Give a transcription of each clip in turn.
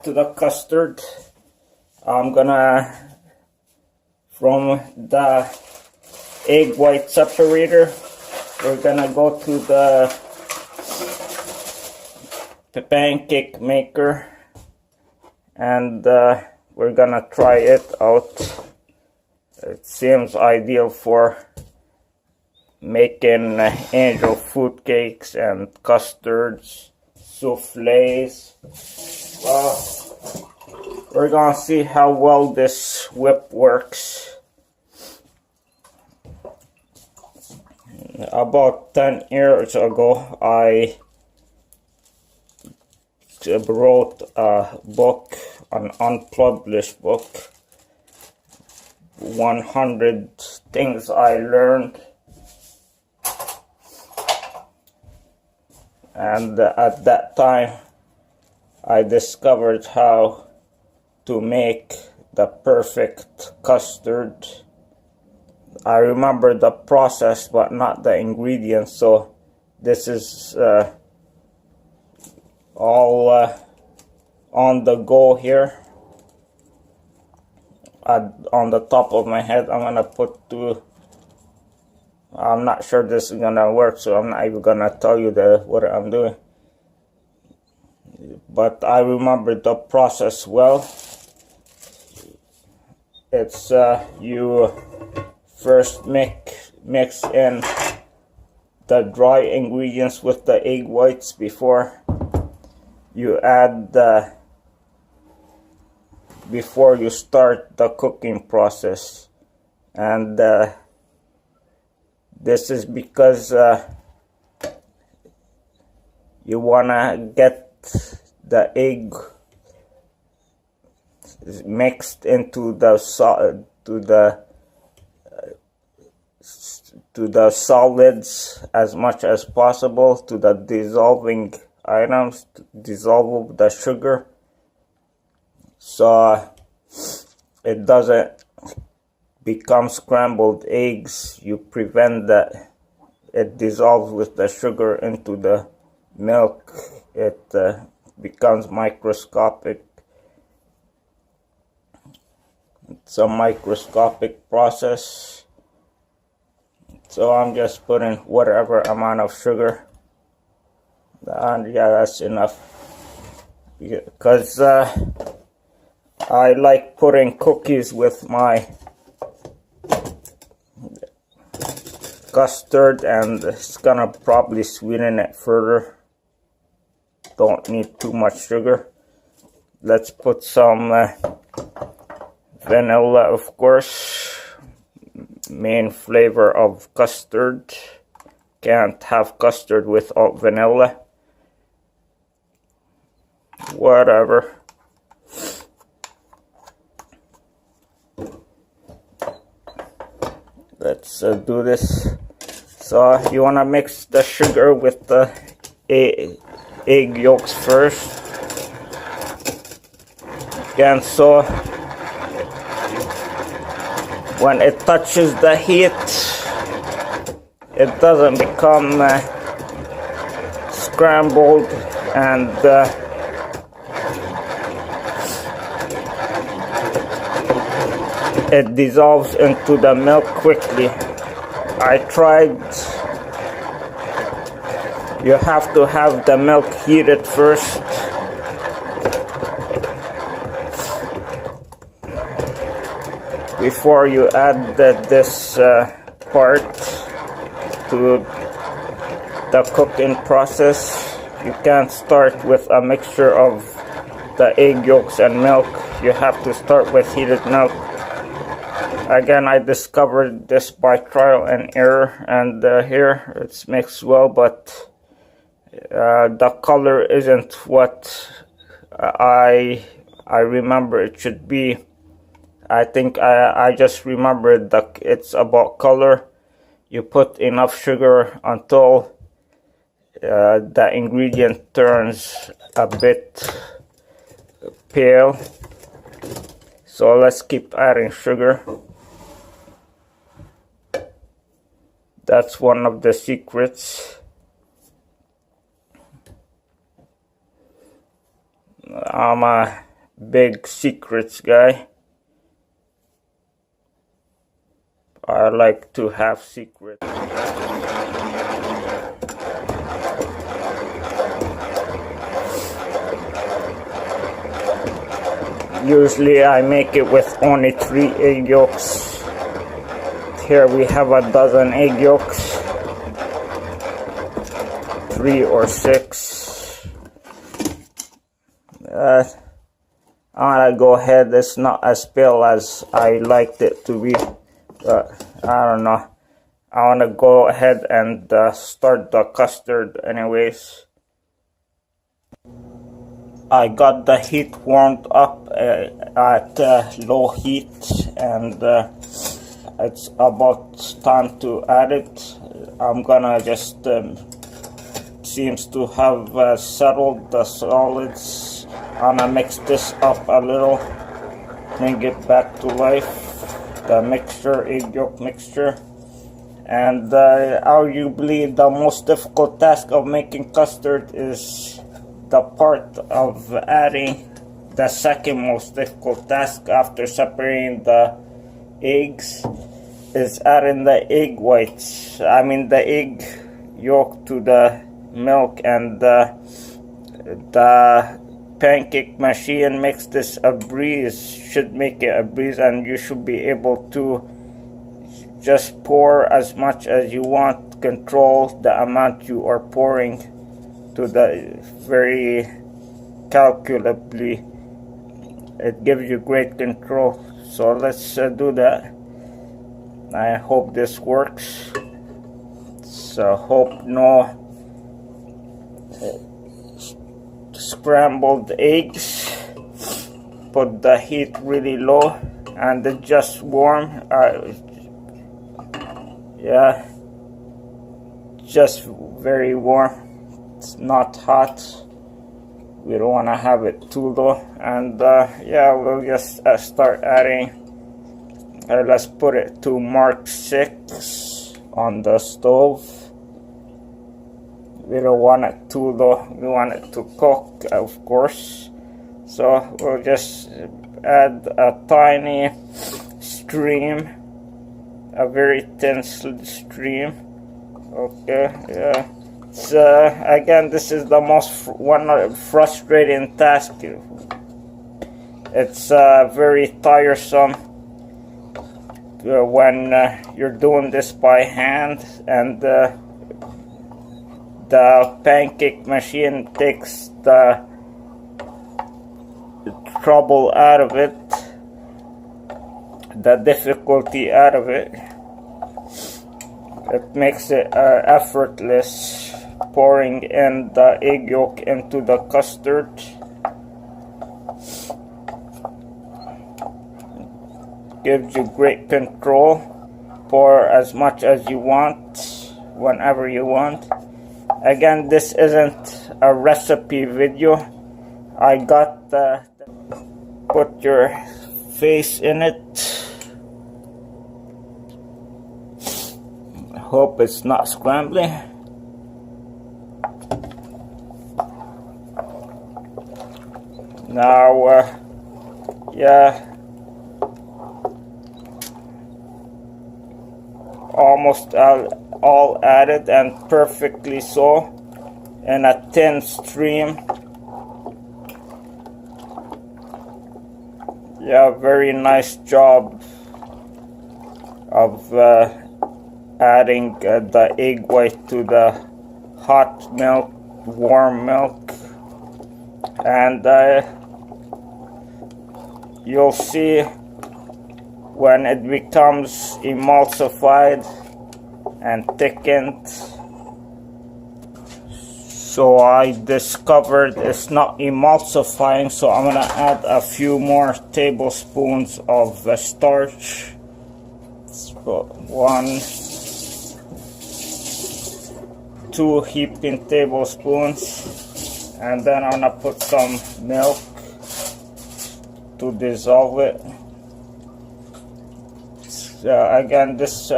to the custard. I'm gonna, from the egg white separator, we're gonna go to the pancake maker, and we're gonna try it out. It seems ideal for making angel food cakes and custards, souffles. We're gonna see how well this whip works. About 10 years ago, I wrote a book, an unpublished book, 100 things I learned. And at that time, I discovered how to make the perfect custard. I remember the process, but not the ingredients. So this is all on the go here. On the top of my head, I'm gonna put two. I'm not sure this is gonna work, so I'm not even gonna tell you what I'm doing. But I remember the process well. It's you first mix in the dry ingredients with the egg whites before you add before you start the cooking process. And this is because you wanna get the egg mixed into the solids as much as possible, to the dissolving items, to dissolve the sugar, so it doesn't become scrambled eggs. You prevent that it dissolves with the sugar into the milk. It becomes microscopic. It's a microscopic process. So I'm just putting whatever amount of sugar, and yeah, that's enough, because I like putting cookies with my custard, and it's gonna probably sweeten it further. Don't need too much sugar. Let's put some vanilla, of course, main flavor of custard. Can't have custard without vanilla. Whatever. Let's do this. So you want to mix the sugar with the egg yolks first. Again, so when it touches the heat, it doesn't become scrambled, and it dissolves into the milk quickly. I tried. You have to have the milk heated first. Before you add this part to the cooking process. You can't start with a mixture of the egg yolks and milk. You have to start with heated milk. Again, I discovered this by trial and error, and here it's mixed well, but the color isn't what I remember it should be. I think I just remembered that it's about color. You put enough sugar until the ingredient turns a bit pale. So let's keep adding sugar. That's one of the secrets. I'm big secrets guy. I like to have secrets. Usually I make it with only 3 egg yolks. Here we have a dozen egg yolks. 3 or 6. I'm gonna go ahead. It's not as pale as I liked it to be. I don't know. I want to go ahead and start the custard anyways. I got the heat warmed up at low heat, and it's about time to add it. I'm gonna just seems to have settled the solids. I'm gonna mix this up a little, bring it back to life. The mixture, egg yolk mixture. And arguably the most difficult task of making custard is the part of adding, the second most difficult task after separating the eggs is adding the egg whites. I mean the egg yolk to the milk, and the pancake machine makes this a breeze, should make it a breeze, and you should be able to just pour as much as you want, control the amount you are pouring to the very calculably. It gives you great control. So let's do that. I hope this works. So hope no scrambled eggs. Put the heat really low and it just warm. Yeah, just very warm. It's not hot. We don't want to have it too low. And yeah, we'll just start adding. Let's put it to mark 6 on the stove. We don't want it too low. We want it to cook, of course. So we'll just add a tiny stream, a very thin stream. Okay, yeah. So again, this is the most frustrating task. It's very tiresome when you're doing this by hand, and the pancake machine takes the trouble out of it, the difficulty out of it. It makes it effortless pouring in the egg yolk into the custard. Gives you great control. Pour as much as you want, whenever you want. Again, this isn't a recipe video. I got the put your face in it. Hope it's not scrambling. Now, yeah, almost all added, and perfectly so, in a thin stream. Yeah, very nice job of adding the egg white to the hot milk, warm milk, and you'll see when it becomes emulsified and thickened. So I discovered it's not emulsifying, so I'm gonna add a few more tablespoons of starch. So 2 heaping tablespoons, and then I'm gonna put some milk to dissolve it. So again, this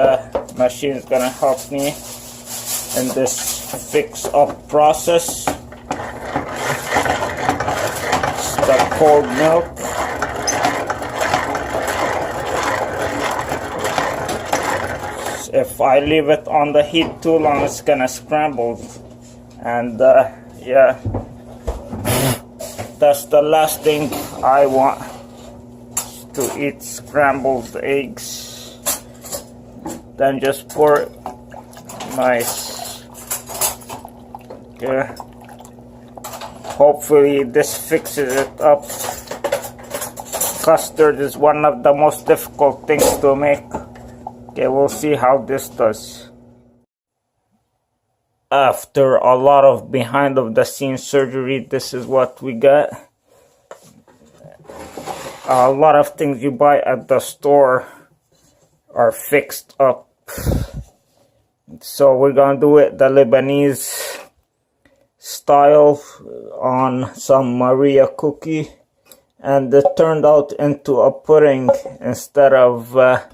machine is gonna help me in this fix up process. The cold milk. If I leave it on the heat too long, it's gonna scramble, and yeah, that's the last thing I want, to eat scrambled eggs. Then just pour it nice. Okay. Hopefully this fixes it up. Custard is one of the most difficult things to make. Okay, we'll see how this does. After a lot of behind of the scenes surgery, this is what we got. A lot of things you buy at the store are fixed up. So we're gonna do it the Lebanese style on some Maria cookie, and it turned out into a pudding instead of a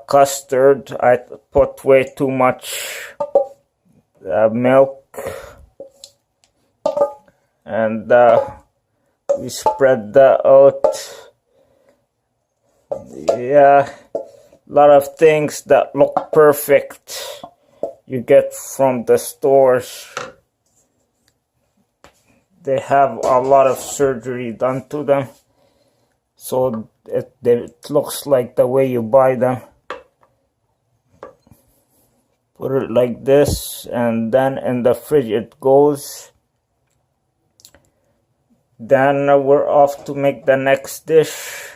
custard. I put way too much milk, and we spread that out. Yeah, a lot of things that look perfect you get from the stores. They have a lot of surgery done to them, so it looks like the way you buy them. Put it like this, and then in the fridge it goes. Then we're off to make the next dish.